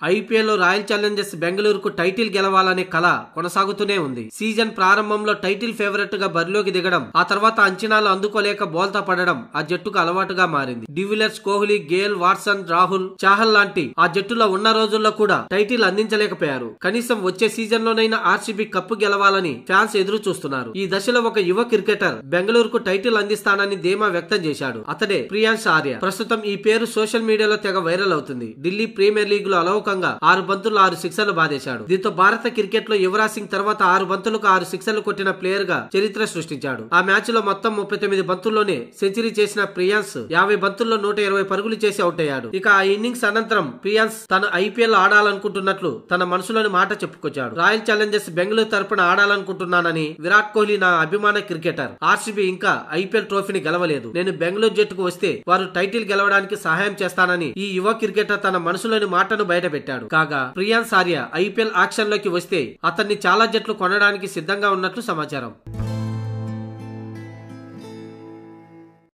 IPL royal Challengers బెంగళూరుకు title గెలవాలనే కల కొనసాగుతూనే ఉంది. సీజన్ ప్రారంభంలో టైటిల్ ఫేవరెట్ గా బరిలోకి దిగడం, ఆ తర్వాత అంచనాలు అందుకోలేక బోల్తా పడడం ఆ జట్టుకు అలవాటుగా మారింది. De Villiers, Kohli, Gayle, Watson, Rahul, Chahal లాంటి ఆ జట్టులో ఉన్న రోజుల్లో కూడా టైటిల్ అందించలేకపోయారు. కనీసం వచ్చే సీజన్ లోనైనా ఆర్సీబీ కప్పు గెలవాలని ఫ్యాన్స్ ఎదురు చూస్తున్నారు. ఈ దశలో ఒక యువ క్రికెటర్ బెంగళూరుకు టైటిల్ అందిస్తానని ధీమా వ్యక్తం చేశాడు. అతడే ప్రియాన్స్ ఆర్య. ప్రస్తుతం ఈ పేరు సోషల్ మీడియాలో తెగ వైరల్ అవుతుంది. ఢిల్లీ ప్రీమియర్ లీగ్ లో 6 బంతులు 6 సిక్సర్లు బాధేశాడు. దీంతో భారత క్రికెట్ లో యువరాజ్ సింగ్ తర్వాత 6 బంతులకు 6 సిక్సర్లు కొట్టిన ప్లేయర్ గా చరిత్ర సృష్టించాడు. ఆ మ్యాచ్ లో మొత్తం 39 బంతుల్లోనే సెంచరీ చేసిన ప్రియాన్స్ 50 బంతుల్లో 120 పరుగులు చేసి అవుట్ అయ్యాడు. ఇక ఆ ఇన్నింగ్స్ అనంతరం ప్రియాన్స్ తను ఐపీఎల్ ఆడాలనుకుంటున్నట్లు తన మనసులోని మాట చెప్పుకొచ్చాడు. రాయల్ ఛాలెంజర్స్ బెంగళూరు తరపున ఆడాలనుకుంటున్నానని. విరాట్ కోహ్లీ నా అభిమాన క్రికెటర్. ఆర్సీబీ ఇంకా ఐపీఎల్ ట్రోఫీని గెలవలేదు. నేను బెంగళూరు జట్టుకు వస్తే వారు టైటిల్ గెలవడానికి సహాయం చేస్తానని ఈ యువ క్రికెటర్ తన మనసులోని మాటను బయటపెట్టాడు. కాగా ప్రియాన్స్ ఆర్య ఐపీఎల్ ఆక్షన్ లోకి వస్తే అతన్ని చాలా జట్లు కొనడానికి సిద్ధంగా ఉన్నట్లు సమాచారం.